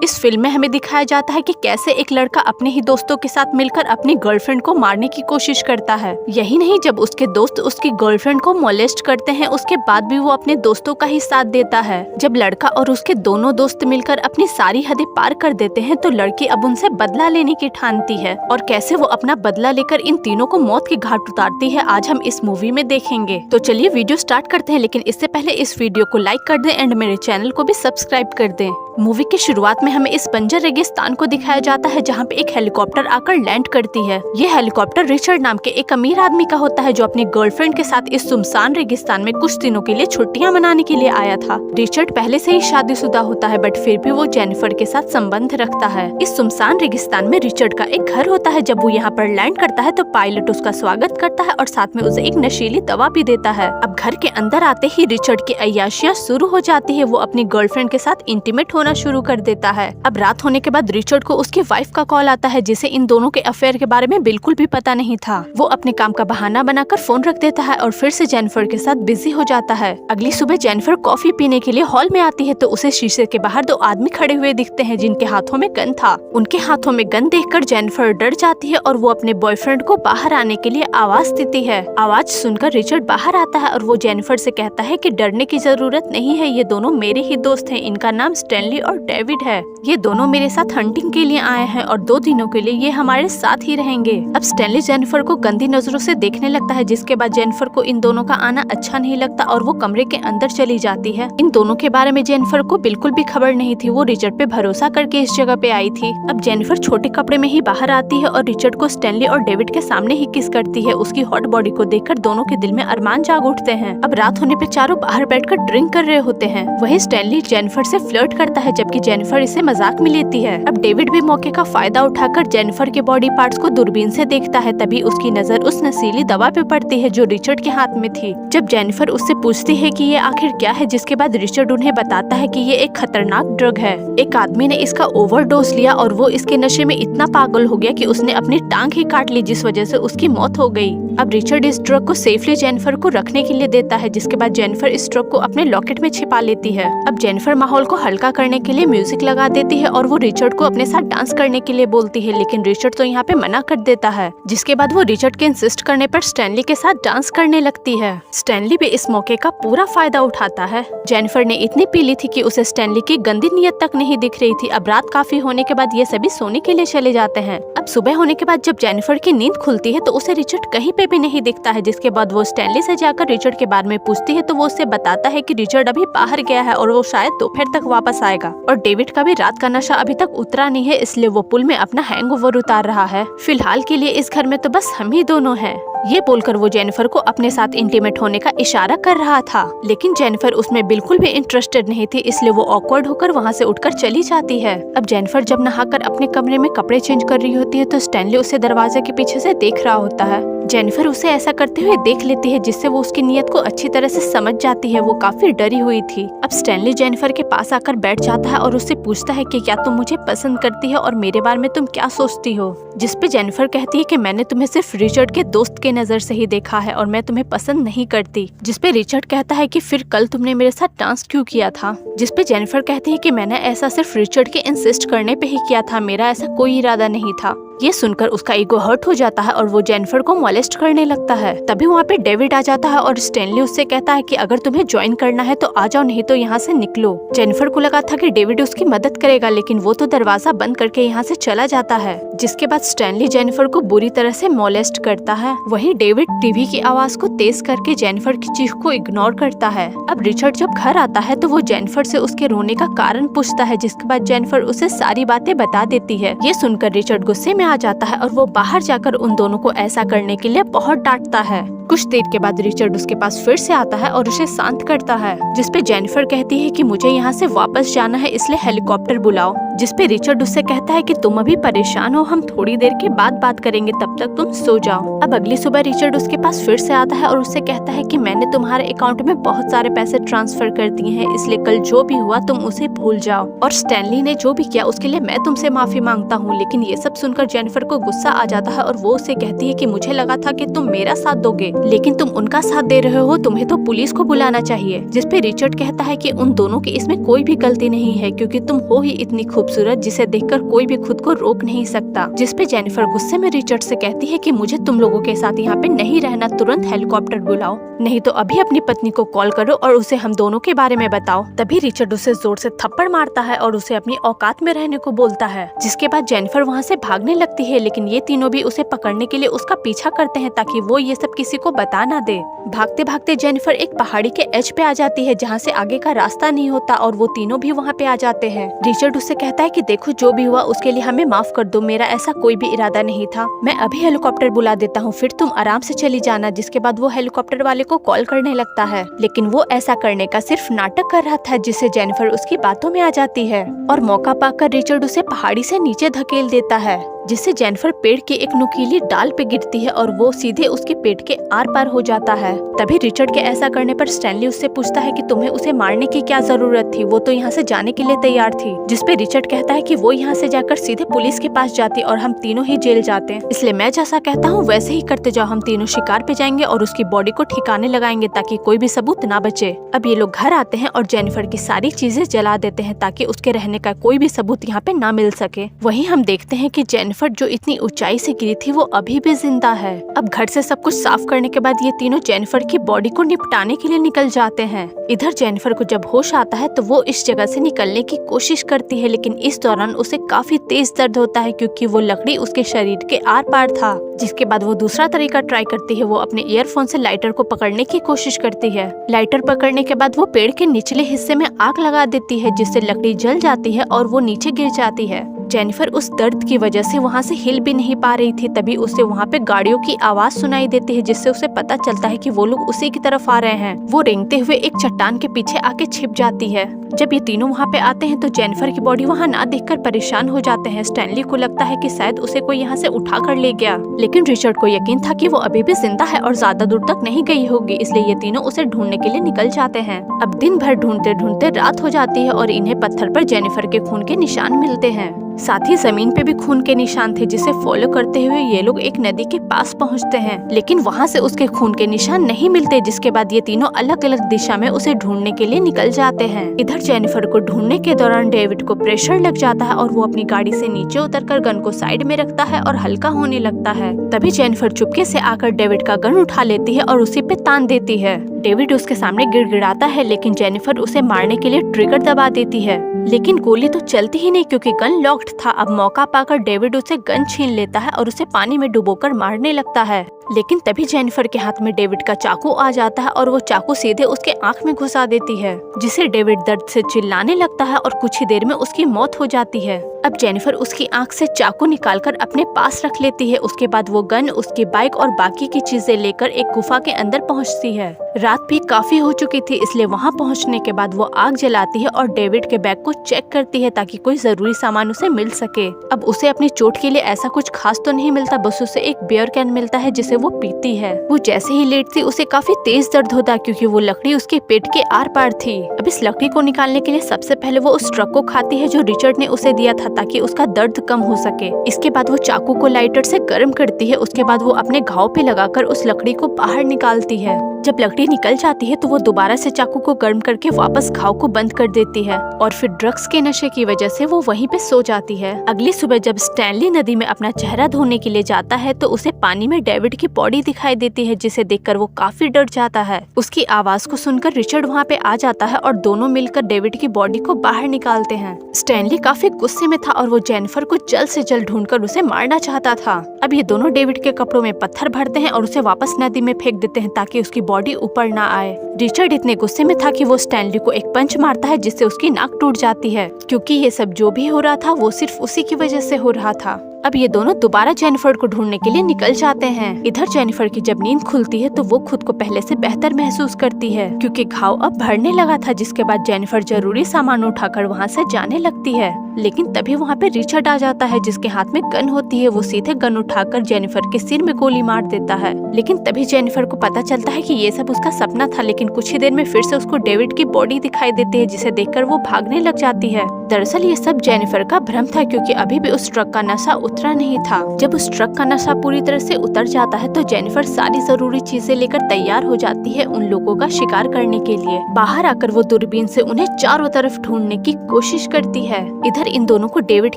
इस फिल्म में हमें दिखाया जाता है कि कैसे एक लड़का अपने ही दोस्तों के साथ मिलकर अपनी गर्लफ्रेंड को मारने की कोशिश करता है। यही नहीं, जब उसके दोस्त उसकी गर्लफ्रेंड को मोलेस्ट करते हैं उसके बाद भी वो अपने दोस्तों का ही साथ देता है। जब लड़का और उसके दोनों दोस्त मिलकर अपनी सारी हदें पार कर देते हैं तो लड़की अब उनसे बदला लेने की ठानती है और कैसे वो अपना बदला लेकर इन तीनों को मौत के घाट उतारती है आज हम इस मूवी में देखेंगे। तो चलिए वीडियो स्टार्ट करते हैं, लेकिन इससे पहले इस वीडियो को लाइक कर दें एंड मेरे चैनल को भी सब्सक्राइब कर दें। मूवी की शुरुआत में हमें इस बंजर रेगिस्तान को दिखाया जाता है जहाँ पे एक हेलीकॉप्टर आकर लैंड करती है। ये हेलीकॉप्टर रिचर्ड नाम के एक अमीर आदमी का होता है जो अपनी गर्लफ्रेंड के साथ इस सुनसान रेगिस्तान में कुछ दिनों के लिए छुट्टियां मनाने के लिए आया था। रिचर्ड पहले से ही शादीशुदा होता है बट फिर भी वो जेनिफर के साथ संबंध रखता है। इस सुनसान रेगिस्तान में रिचर्ड का एक घर होता है। जब वो यहाँ पर लैंड करता है तो पायलट उसका स्वागत करता है और साथ में उसे एक नशीली दवा भी देता है। अब घर के अंदर आते ही रिचर्ड की अय्याशियां शुरू हो जाती है। वो अपनी गर्लफ्रेंड के साथ इंटीमेट होना शुरू कर देता है। अब रात होने के बाद रिचर्ड को उसकी वाइफ का कॉल आता है जिसे इन दोनों के अफेयर के बारे में बिल्कुल भी पता नहीं था। वो अपने काम का बहाना बनाकर फोन रख देता है और फिर से जेनिफर के साथ बिजी हो जाता है। अगली सुबह जेनिफर कॉफी पीने के लिए हॉल में आती है तो उसे शीशे के बाहर दो आदमी खड़े हुए दिखते हैं जिनके हाथों में गन था। उनके हाथों में गन देखकर जेनिफर डर जाती है और वो अपने बॉयफ्रेंड को बाहर आने के लिए आवाज देती है। आवाज सुनकर रिचर्ड बाहर आता है और वो जेनिफर से कहता है कि डरने की जरूरत नहीं है, ये दोनों मेरे ही दोस्त हैं। इनका नाम स्टैनली और डेविड है। ये दोनों मेरे साथ हंटिंग के लिए आए हैं और 2 दिनों के लिए ये हमारे साथ ही रहेंगे। अब स्टैनली जेनिफर को गंदी नजरों से देखने लगता है जिसके बाद जेनिफर को इन दोनों का आना अच्छा नहीं लगता और वो कमरे के अंदर चली जाती है। इन दोनों के बारे में जेनिफर को बिल्कुल भी खबर नहीं थी। वो रिचर्ड पे भरोसा करके इस जगह पे आई थी। अब जेनिफर छोटे कपड़े में ही बाहर आती है और रिचर्ड को स्टैनली और डेविड के सामने ही किस करती है। उसकी हॉट बॉडी को देखकर दोनों के दिल में अरमान जाग उठते हैं। अब रात होने पे चारों बाहर बैठकर ड्रिंक कर रहे होते हैं। वही स्टैनली जेनिफर से फ्लर्ट करता है जबकि जेनिफर इसे मजाक में लेती है। अब डेविड भी मौके का फायदा उठाकर जेनिफर के बॉडी पार्ट्स को दूरबीन से देखता है। तभी उसकी नजर उस नशीली दवा पे पड़ती है जो रिचर्ड के हाथ में थी। जब जेनिफर उससे पूछती है कि ये आखिर क्या है, जिसके बाद रिचर्ड उन्हें बताता है कि ये एक खतरनाक ड्रग है। एक आदमी ने इसका ओवरडोज लिया और वो इसके नशे में इतना पागल हो गया कि उसने अपनी टांग ही काट ली जिस वजह से उसकी मौत हो गई। अब रिचर्ड इस ड्रग को सेफली जेनिफर को रखने के लिए देता है जिसके बाद जेनिफर इस ड्रग को अपने लॉकेट में छिपा लेती है। अब जेनिफर माहौल को हल्का करने के लिए म्यूजिक लगा देती है और वो रिचर्ड को अपने साथ डांस करने के लिए बोलती है, लेकिन रिचर्ड तो यहाँ पे मना कर देता है। जिसके बाद वो रिचर्ड के इंसिस्ट करने पर स्टैनली के साथ डांस करने लगती है। स्टैनली भी इस मौके का पूरा फायदा उठाता है। जेनिफर ने इतनी पी ली थी कि उसे स्टैनली की गंदी नीयत तक नहीं दिख रही थी। अब रात काफी होने के बाद ये सभी सोने के लिए चले जाते हैं। अब सुबह होने के बाद जब जेनिफर की नींद खुलती है तो उसे रिचर्ड कहीं पे भी नहीं दिखता है। जिसके बाद वो स्टैनली से जाकर रिचर्ड के बारे में पूछती है तो वो उससे बताता है कि रिचर्ड अभी बाहर गया है और वो शायद दोपहर तक वापस आएगा। और डेविड का भी रात का नशा अभी तक उतरा नहीं है, इसलिए वो पुल में अपना हैंगओवर उतार रहा है। फिलहाल के लिए इस घर में तो बस हम ही दोनों हैं। ये बोलकर वो जेनिफर को अपने साथ इंटीमेट होने का इशारा कर रहा था, लेकिन जेनिफर उसमें बिल्कुल भी इंटरेस्टेड नहीं थी, इसलिए वो ऑकवर्ड होकर वहाँ से उठकर चली जाती है। अब जेनिफर जब नहाकर अपने कमरे में कपड़े चेंज कर रही होती है तो स्टैनली उसे दरवाजे के पीछे से देख रहा होता है। जेनिफर उसे ऐसा करते हुए देख लेती है जिससे वो उसकी नीयत को अच्छी तरह से समझ जाती है। वो काफी डरी हुई थी। अब स्टैनली जेनिफर के पास आकर बैठ जाता है और उससे पूछता है कि क्या तुम मुझे पसंद करती है और मेरे बारे में तुम क्या सोचती हो। जिसपे जेनिफर कहती है कि मैंने तुम्हें सिर्फ रिचर्ड के दोस्त के नजर से ही देखा है और मैं तुम्हें पसंद नहीं करती। जिसपे रिचर्ड कहता है कि फिर कल तुमने मेरे साथ डांस क्यों किया था। जिसपे जेनिफर कहती है कि मैंने ऐसा सिर्फ रिचर्ड के इंसिस्ट करने पे ही किया था, मेरा ऐसा कोई इरादा नहीं था। ये सुनकर उसका ईगो हर्ट हो जाता है और वो जेनिफर को मोलेस्ट करने लगता है। तभी वहाँ पे डेविड आ जाता है और स्टैनली उससे कहता है कि अगर तुम्हें ज्वाइन करना है तो आ जाओ, नहीं तो यहाँ से निकलो। जेनिफर को लगा था कि डेविड उसकी मदद करेगा, लेकिन वो तो दरवाजा बंद करके यहाँ से चला जाता है। जिसके बाद स्टैनली जेनिफर को बुरी तरह से मोलेस्ट करता है। वहीं डेविड टीवी की आवाज को तेज करके जेनिफर की चीख को इग्नोर करता है। अब रिचर्ड जब घर आता है तो वो जेनिफर से उसके रोने का कारण पूछता है, जिसके बाद जेनिफर उसे सारी बातें बता देती है। ये सुनकर रिचर्ड गुस्से में आ जाता है और वो बाहर जाकर उन दोनों को ऐसा करने के लिए बहुत डांटता है। कुछ देर के बाद रिचर्ड उसके पास फिर से आता है और उसे शांत करता है। जिसपे जेनिफर कहती है कि मुझे यहाँ से वापस जाना है, इसलिए हेलीकॉप्टर बुलाओ। जिसपे रिचर्ड उससे कहता है कि तुम अभी परेशान हो, हम थोड़ी देर के बाद बात करेंगे, तब तक तुम सो जाओ। अब अगली सुबह रिचर्ड उसके पास फिर से आता है और उससे कहता है कि मैंने तुम्हारे अकाउंट में बहुत सारे पैसे ट्रांसफर कर दिए हैं, इसलिए कल जो भी हुआ तुम उसे भूल जाओ। और स्टैनली ने जो भी किया उसके लिए मैं तुमसे माफी मांगता हूँ। लेकिन ये सब सुनकर जेनिफर को गुस्सा आ जाता है और वो उससे कहती है कि मुझे लगा था कि तुम मेरा साथ दोगे, लेकिन तुम उनका साथ दे रहे हो, तुम्हें तो पुलिस को बुलाना चाहिए। जिसपे रिचर्ड कहता है कि उन दोनों की इसमें कोई भी गलती नहीं है, क्योंकि तुम हो ही इतनी खूबसूरत खूबसूरत जिसे देखकर कोई भी खुद को रोक नहीं सकता। जिसपे जेनिफर गुस्से में रिचर्ड से कहती है कि मुझे तुम लोगों के साथ यहाँ पे नहीं रहना, तुरंत हेलीकॉप्टर बुलाओ, नहीं तो अभी अपनी पत्नी को कॉल करो और उसे हम दोनों के बारे में बताओ। तभी रिचर्ड उसे जोर से थप्पड़ मारता है और उसे अपनी औकात में रहने को बोलता है। जिसके बाद जेनिफर वहाँ से भागने लगती है, लेकिन ये तीनों भी उसे पकड़ने के लिए उसका पीछा करते हैं ताकि वो ये सब किसी को बता ना दे। भागते भागते जेनिफर एक पहाड़ी के एज पे आ जाती है जहाँ से आगे का रास्ता नहीं होता और वो तीनों भी वहाँ पे आ जाते हैं। रिचर्ड उससे कहता है कि देखो जो भी हुआ उसके लिए हमें माफ कर दो, मेरा ऐसा कोई भी इरादा नहीं था, मैं अभी हेलीकॉप्टर बुला देता हूँ, फिर तुम आराम से चली जाना। जिसके बाद वो हेलीकॉप्टर वाले को कॉल करने लगता है, लेकिन वो ऐसा करने का सिर्फ नाटक कर रहा था, जिससे जेनिफर उसकी बातों में आ जाती है और मौका पाकर रिचर्ड उसे पहाड़ी से नीचे धकेल देता है, जिससे जेनिफर पेड़ की एक नुकीली डाल पे गिरती है और वो सीधे उसके पेट के आर पार हो जाता है। तभी रिचर्ड के ऐसा करने पर स्टैनली उससे पूछता है कि तुम्हें उसे मारने की क्या जरूरत थी, वो तो यहाँ से जाने के लिए तैयार थी। जिसपे रिचर्ड कहता है कि वो यहाँ से जाकर सीधे पुलिस के पास जाती और हम तीनों ही जेल जाते, इसलिए मैं जैसा कहता हूँ वैसे ही करते जाओ, हम तीनों शिकार पे जाएंगे और उसकी बॉडी को ठिकाने लगाएंगे ताकि कोई भी सबूत ना बचे। अब ये लोग घर आते हैं और जेनिफर की सारी चीजें जला देते हैं ताकि उसके रहने का कोई भी सबूत यहाँ पे ना मिल सके। वहीं हम देखते हैं कि जेनिफर जो इतनी ऊंचाई से गिरी थी वो अभी भी जिंदा है। अब घर से सब कुछ साफ करने के बाद ये तीनों जेनिफर की बॉडी को निपटाने के लिए निकल जाते हैं। इधर जेनिफर को जब होश आता है तो वो इस जगह से निकलने की कोशिश करती है, लेकिन इस दौरान उसे काफी तेज दर्द होता है क्योंकि वो लकड़ी उसके शरीर के आर पार था। जिसके बाद वो दूसरा तरीका ट्राई करती है, वो अपने ईयरफोन से लाइटर को पकड़ने की कोशिश करती है। लाइटर पकड़ने के बाद वो पेड़ के निचले हिस्से में आग लगा देती है, जिससे लकड़ी जल जाती है और वो नीचे गिर जाती है। जेनिफर उस दर्द की वजह से वहाँ से हिल भी नहीं पा रही थी। तभी उसे वहाँ पे गाड़ियों की आवाज सुनाई देती है, जिससे उसे पता चलता है कि वो लोग उसी की तरफ आ रहे हैं। वो रेंगते हुए एक चट्टान के पीछे आके छिप जाती है। जब ये तीनों वहाँ पे आते हैं तो जेनिफर की बॉडी वहाँ ना देखकर परेशान हो जाते हैं। स्टैनली को लगता है कि शायद उसे कोई यहाँ से उठा कर ले गया, लेकिन रिचर्ड को यकीन था कि वो अभी भी जिंदा है और ज्यादा दूर तक नहीं गई होगी, इसलिए ये तीनों उसे ढूंढने के लिए निकल जाते हैं। अब दिन भर ढूंढते ढूंढते रात हो जाती है और इन्हें पत्थर पर जेनिफर के खून के निशान मिलते हैं। साथ ही जमीन पे भी खून के निशान थे, जिसे फॉलो करते हुए ये लोग एक नदी के पास पहुंचते हैं, लेकिन वहां से उसके खून के निशान नहीं मिलते। जिसके बाद ये तीनों अलग अलग दिशा में उसे ढूंढने के लिए निकल जाते हैं। इधर जेनिफर को ढूंढने के दौरान डेविड को प्रेशर लग जाता है और वो अपनी गाड़ी से नीचे उतरकर गन को साइड में रखता है और हल्का होने लगता है। तभी जेनिफर चुपके से आकर डेविड का गन उठा लेती है और उसी पे तान देती है। डेविड उसके सामने गिड़गिड़ाता है, लेकिन जेनिफर उसे मारने के लिए ट्रिगर दबा देती है, लेकिन गोली तो चलती ही नहीं क्योंकि गन लॉक्ड था। अब मौका पाकर डेविड उसे गन छीन लेता है और उसे पानी में डुबोकर मारने लगता है, लेकिन तभी जेनिफर के हाथ में डेविड का चाकू आ जाता है और वो चाकू सीधे उसके आंख में घुसा देती है, जिसे डेविड दर्द से चिल्लाने लगता है और कुछ ही देर में उसकी मौत हो जाती है। अब जेनिफर उसकी आंख से चाकू निकालकर अपने पास रख लेती है। उसके बाद वो गन, उसकी बाइक और बाकी की चीजें लेकर एक गुफा के अंदर पहुंचती है। रात भी काफी हो चुकी थी, इसलिए वहां पहुंचने के बाद वो आग जलाती है और डेविड के बैग को चेक करती है ताकि कोई जरूरी सामान उसे मिल सके। अब उसे अपनी चोट के लिए ऐसा कुछ खास तो नहीं मिलता, बस उसे एक बियर कैन मिलता है जिसे वो पीती है। वो जैसे ही लेटती उसे काफी तेज दर्द होता क्योंकि वो लकड़ी उसके पेट के आर पार थी। अब इस लकड़ी को निकालने के लिए सबसे पहले वो उस ट्रक को खाती है जो रिचर्ड ने उसे दिया था ताकि उसका दर्द कम हो सके। इसके बाद वो चाकू को लाइटर से गर्म करती है। उसके बाद वो अपने घाव पे लगाकर उस लकड़ी को बाहर निकालती है। जब लकड़ी निकल जाती है तो वो दोबारा से चाकू को गर्म करके वापस घाव को बंद कर देती है और फिर ड्रग्स के नशे की वजह से वो वहीं पे सो जाती है। अगली सुबह जब स्टैनली नदी में अपना चेहरा धोने के लिए जाता है तो उसे पानी में डेविड की बॉडी दिखाई देती है, जिसे देखकर वो काफी डर जाता है। उसकी आवाज को सुनकर रिचर्ड वहाँ पे आ जाता है और दोनों मिलकर डेविड की बॉडी को बाहर निकालते हैं। स्टैनली काफी गुस्से में था और वो जेनिफर को जल्द से जल्द ढूंढकर उसे मारना चाहता था। अब ये दोनों डेविड के कपड़ों में पत्थर भरते हैं और उसे वापस नदी में फेंक देते हैं ताकि उसकी बॉडी ऊपर ना आए। रिचर्ड इतने गुस्से में था कि वो स्टैनली को एक पंच मारता है जिससे उसकी नाक टूट जाती है, क्योंकि ये सब जो भी हो रहा था वो सिर्फ उसी की वजह से हो रहा था। अब ये दोनों दोबारा जेनिफर को ढूंढने के लिए निकल जाते हैं। इधर जेनिफर की जब नींद खुलती है तो वो खुद को पहले से बेहतर महसूस करती है क्योंकि घाव अब भरने लगा था। जिसके बाद जेनिफर जरूरी सामान उठाकर वहाँ से जाने लगती है, लेकिन तभी वहाँ पे रिचर्ड आ जाता है जिसके हाथ में गन होती है। वो सीधे गन उठाकर जेनिफर के सिर में गोली मार देता है, लेकिन तभी जेनिफर को पता चलता है कि ये सब उसका सपना था। लेकिन कुछ ही देर में फिर से उसको डेविड की बॉडी दिखाई देती है, जिसे देखकर वो भागने लग जाती है। दरअसल ये सब जेनिफर का भ्रम था क्योंकि अभी भी उस ट्रक का नशा उतरा नहीं था। जब उस ट्रक का नशा पूरी तरह से उतर जाता है तो जेनिफर सारी जरूरी चीजें लेकर तैयार हो जाती है उन लोगों का शिकार करने के लिए। बाहर आकर वो दूरबीन से उन्हें चारों तरफ ढूंढने की कोशिश करती है। इधर इन दोनों को डेविड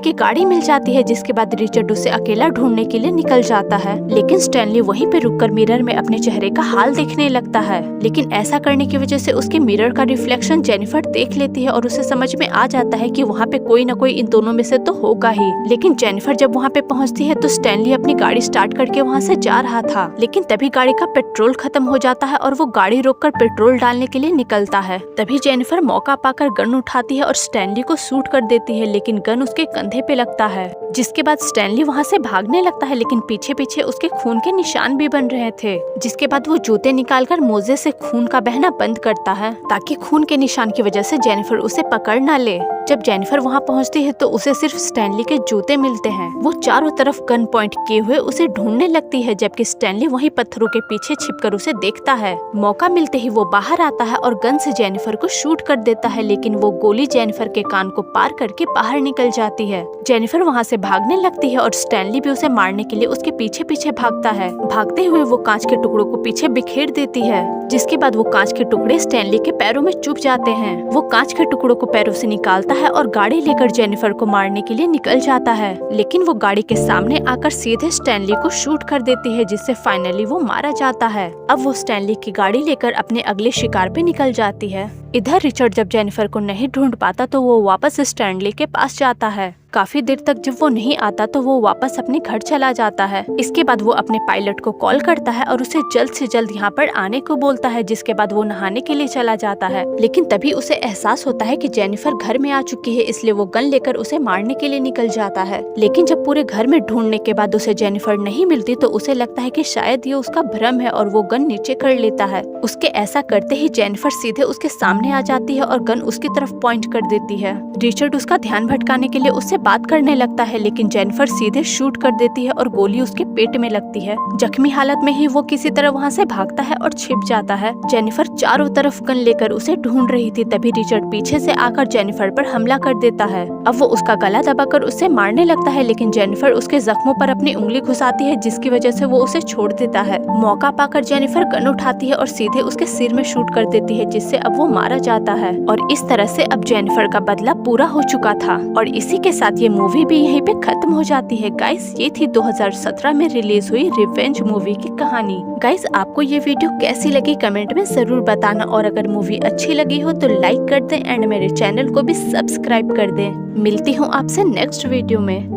की गाड़ी मिल जाती है, जिसके बाद रिचर्ड उसे अकेला ढूंढने के लिए निकल जाता है। लेकिन स्टैनली वहीं पे रुककर मिरर में अपने चेहरे का हाल देखने लगता है। लेकिन ऐसा करने की वजह से उसके मिरर का रिफ्लेक्शन जेनिफर देख लेती है और उसे समझ में आ जाता है कि वहाँ पे कोई न कोई इन दोनों में से तो होगा ही। लेकिन जेनिफर जब वहाँ पे पहुँचती है तो स्टैनली अपनी गाड़ी स्टार्ट करके वहाँ से जा रहा था, लेकिन तभी गाड़ी का पेट्रोल खत्म हो जाता है और वो गाड़ी रोककर पेट्रोल डालने के लिए निकलता है। तभी जेनिफर मौका पाकर गन उठाती है और स्टैनली को शूट कर देती है, लेकिन गन उसके कंधे पे लगता है। जिसके बाद स्टैनली वहाँ से भागने लगता है, लेकिन पीछे पीछे उसके खून के निशान भी बन रहे थे। जिसके बाद वो जूते निकालकर मोजे से खून का बहना बंद करता है ताकि खून के निशान की वजह से जेनिफर उसे पकड़ ना ले। जब जेनिफर वहाँ पहुँचती है तो उसे सिर्फ स्टैनली के जूते मिलते हैं। वो चारों तरफ गन पॉइंट किए हुए उसे ढूंढने लगती है, जबकि स्टैनली वहीं पत्थरों के पीछे छिपकर उसे देखता है। मौका मिलते ही वो बाहर आता है और गन से जेनिफर को शूट कर देता है, लेकिन वो गोली जेनिफर के कान को पार करके बाहर निकल जाती है। जेनिफर वहाँ से भागने लगती है और स्टैनली भी उसे मारने के लिए उसके पीछे पीछे भागता है। भागते हुए वो कांच के टुकड़ों को पीछे बिखेर देती है, जिसके बाद वो कांच के टुकड़े स्टैनली के पैरों में चुभ जाते हैं। वो कांच के टुकड़ों को पैरों से निकालता है और गाड़ी लेकर जेनिफर को मारने के लिए निकल जाता है, लेकिन वो गाड़ी के सामने आकर सीधे स्टैनली को शूट कर देती है, जिससे फाइनली वो मारा जाता है। अब वो स्टैनली की गाड़ी लेकर अपने अगले शिकार पे निकल जाती है। इधर रिचर्ड जब जेनिफर को नहीं ढूंढ पाता तो वो वापस स्टैनली के पास जाता है। काफी देर तक जब वो नहीं आता तो वो वापस अपने घर चला जाता है। इसके बाद वो अपने पायलट को कॉल करता है और उसे जल्द से जल्द यहाँ पर आने को बोलता है। जिसके बाद वो नहाने के लिए चला जाता है, लेकिन तभी उसे एहसास होता है कि जेनिफर घर में आ चुकी है, इसलिए वो गन लेकर उसे मारने के लिए निकल जाता है। लेकिन जब पूरे घर में ढूंढने के बाद उसे जेनिफर नहीं मिलती तो उसे लगता है कि शायद ये उसका भ्रम है और वो गन नीचे कर लेता है। उसके ऐसा करते ही जेनिफर सीधे उसके सामने आ जाती है और गन उसकी तरफ पॉइंट कर देती है। रिचर्ड उसका ध्यान भटकाने के लिए उससे बात करने लगता है, लेकिन जेनिफर सीधे शूट कर देती है और गोली उसके पेट में लगती है। जख्मी हालत में ही वो किसी तरह वहाँ से भागता है और छिप जाता है। जेनिफर चारों तरफ गन लेकर उसे ढूंढ रही थी, तभी रिचर्ड पीछे से आकर जेनिफर पर हमला कर देता है। अब वो उसका गला दबाकर उससे मारने लगता है, लेकिन जेनिफर उसके जख्मों पर अपनी उंगली घुसाती है, जिसकी वजह से वो उसे छोड़ देता है। मौका पाकर जेनिफर गन उठाती है और सीधे उसके सिर में शूट कर देती है, जिससे अब वो मारा जाता है। और इस तरह से अब जेनिफर का बदला पूरा हो चुका था और इसी के साथ ये मूवी भी यहीं पे खत्म हो जाती है। गाइस, ये थी 2017 में रिलीज हुई रिवेंज मूवी की कहानी। गाइस, आपको ये वीडियो कैसी लगी कमेंट में जरूर बताना, और अगर मूवी अच्छी लगी हो तो लाइक कर दें एंड मेरे चैनल को भी सब्सक्राइब कर दें। मिलती हूँ आपसे नेक्स्ट वीडियो में।